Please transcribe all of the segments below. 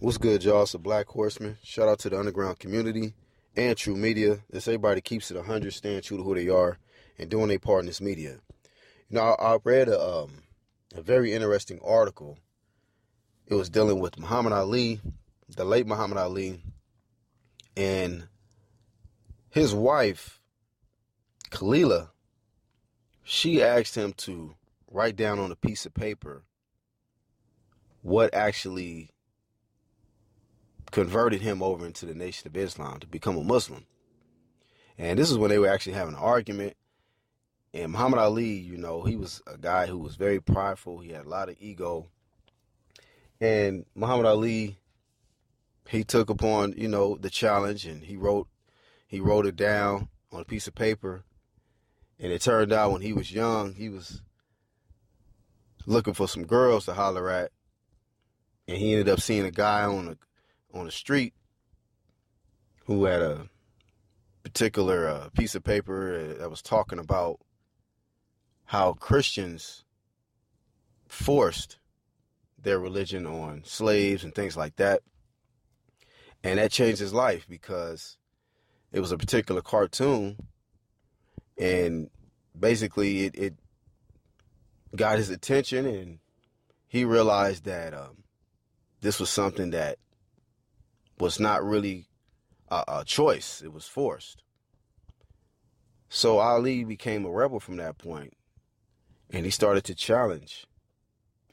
What's good, y'all? It's the Black Horseman. Shout out to the underground community and True Media. This everybody keeps it 100, staying true to who they are and doing their part in this media. I read a very interesting article. It was dealing with Muhammad Ali, the late Muhammad Ali, and his wife, Khalila. She asked him to write down on a piece of paper what actually converted him over into the Nation of Islam to become a Muslim. And this is when they were actually having an argument. And Muhammad Ali, he was a guy who was very prideful. He had a lot of ego. And Muhammad Ali, he took upon, the challenge, and he wrote it down on a piece of paper. And it turned out when he was young, he was looking for some girls to holler at. And he ended up seeing a guy on the street who had a particular piece of paper that was talking about how Christians forced their religion on slaves and things like that. And that changed his life because it was a particular cartoon, and basically it got his attention, and he realized that this was something that was not really a choice. It was forced. So Ali became a rebel from that point, and he started to challenge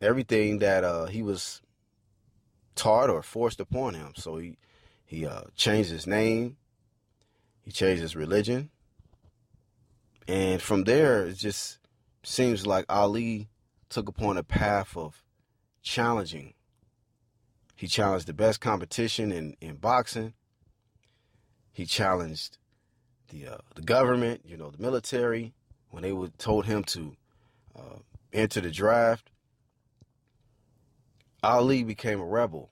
everything that he was taught or forced upon him. So he changed his name, he changed his religion, and from there it just seems like Ali took upon a path of challenging. He challenged the best competition in boxing. He challenged the government, the military, when they told him to enter the draft. Ali became a rebel.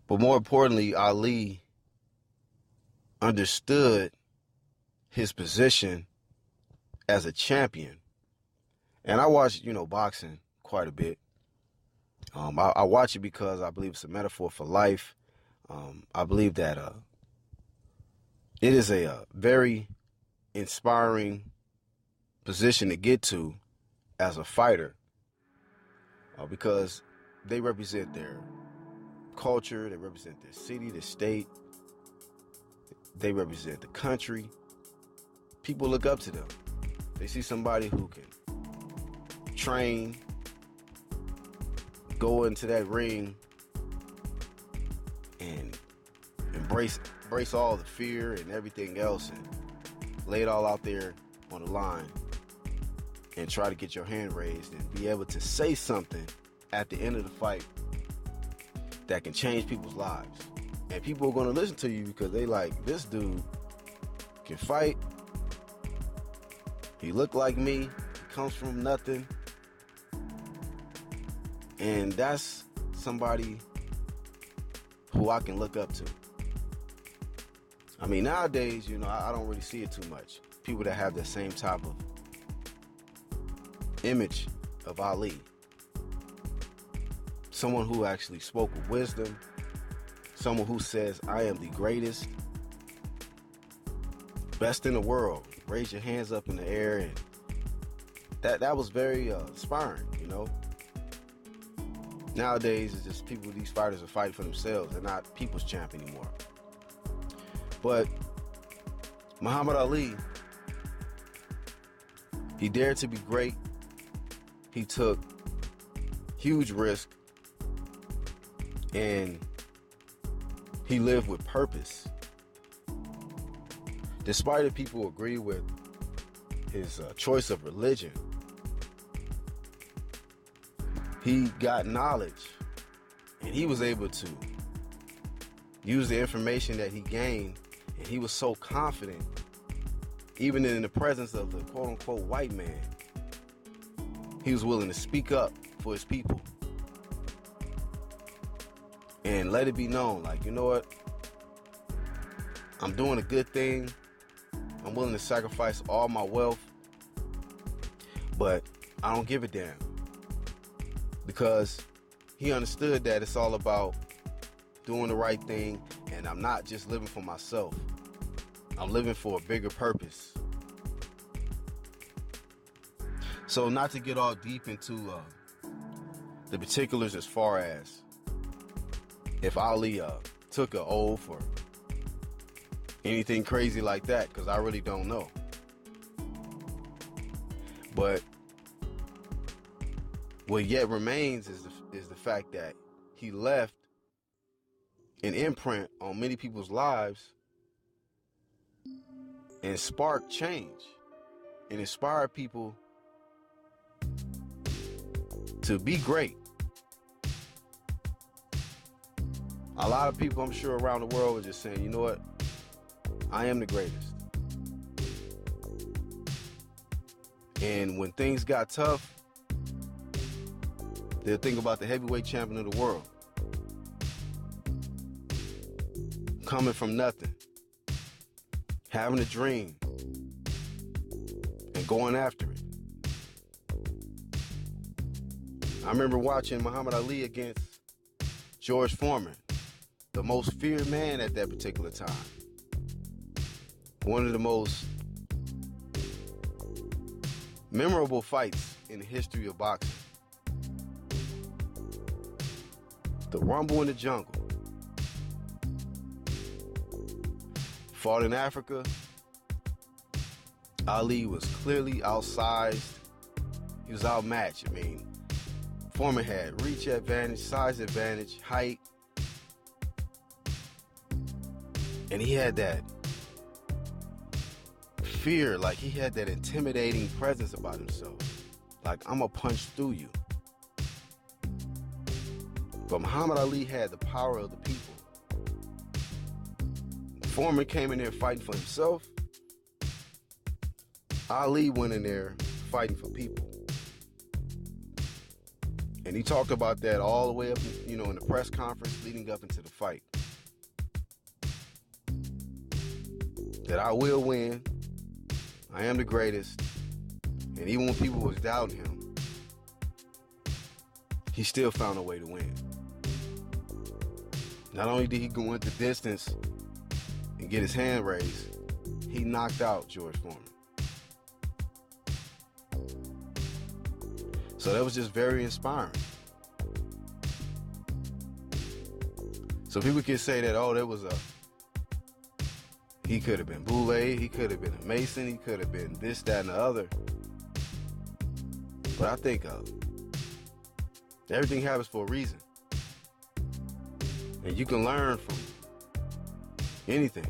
But more importantly, Ali understood his position as a champion. And I watched, boxing quite a bit. I watch it because I believe it's a metaphor for life. I believe that it is a very inspiring position to get to as a fighter, because they represent their culture, they represent their city, the state, they represent the country. People look up to them. They see somebody who can train, go into that ring, and embrace all the fear and everything else, and lay it all out there on the line, and try to get your hand raised and be able to say something at the end of the fight that can change people's lives. And people are going to listen to you because they like, this dude can fight. He looked like me. He comes from nothing. And that's somebody who I can look up to. I mean, nowadays, I don't really see it too much. People that have the same type of image of Ali. Someone who actually spoke with wisdom. Someone who says, I am the greatest, best in the world. Raise your hands up in the air. And that was very inspiring, Nowadays, it's just these fighters are fighting for themselves. They're not people's champ anymore. But Muhammad Ali, he dared to be great. He took huge risk, and he lived with purpose. Despite if people agree with his choice of religion, he got knowledge, and he was able to use the information that he gained, and he was so confident, even in the presence of the quote-unquote white man, he was willing to speak up for his people and let it be known, like, you know what, I'm doing a good thing. I'm willing to sacrifice all my wealth, but I don't give a damn, because he understood that it's all about doing the right thing, and I'm not just living for myself. I'm living for a bigger purpose. So not to get all deep into the particulars as far as if Ali took an oath or anything crazy like that, because I really don't know. But what yet remains is the fact that he left an imprint on many people's lives and sparked change and inspired people to be great. A lot of people, I'm sure, around the world are just saying, you know what? I am the greatest. And when things got tough, they'll think about the heavyweight champion of the world coming from nothing, having a dream, and going after it. I remember watching Muhammad Ali against George Foreman, the most feared man at that particular time. One of the most memorable fights in the history of boxing. The Rumble in the Jungle. Fought in Africa. Ali was clearly outsized. He was outmatched. I mean, Foreman had reach advantage, size advantage, height. And he had that fear, like he had that intimidating presence about himself. Like, I'm gonna punch through you. But Muhammad Ali had the power of the people. Foreman came in there fighting for himself. Ali went in there fighting for people. And he talked about that all the way up, in the press conference leading up into the fight. That I will win. I am the greatest. And even when people was doubting him, he still found a way to win. Not only did he go into distance and get his hand raised, he knocked out George Foreman. So that was just very inspiring. So people can say that, he could have been Boule, he could have been a Mason, he could have been this, that, and the other. But I think everything happens for a reason. And you can learn from anything.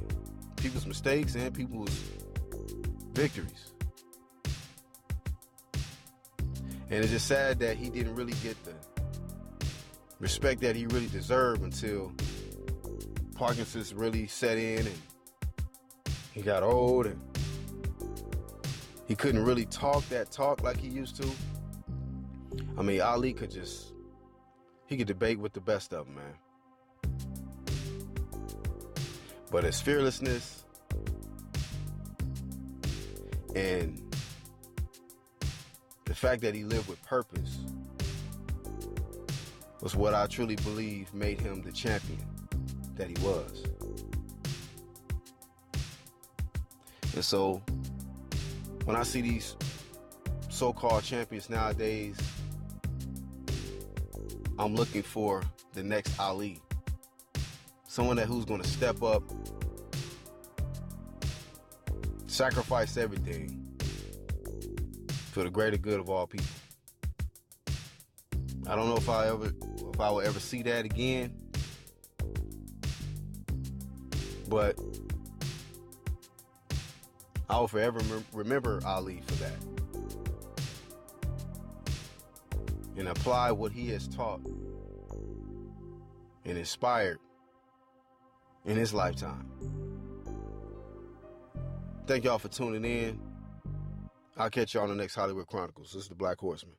People's mistakes and people's victories. And it's just sad that he didn't really get the respect that he really deserved until Parkinson's really set in and he got old and he couldn't really talk that talk like he used to. I mean, Ali could debate with the best of them, man. But his fearlessness and the fact that he lived with purpose was what I truly believe made him the champion that he was. And so when I see these so-called champions nowadays, I'm looking for the next Ali. Someone who's going to step up, sacrifice everything for the greater good of all people. I don't know if I will ever see that again, but I will forever remember Ali for that and apply what he has taught and inspired in his lifetime. Thank y'all for tuning in. I'll catch y'all on the next Hollywood Chronicles. This is the Black Horseman.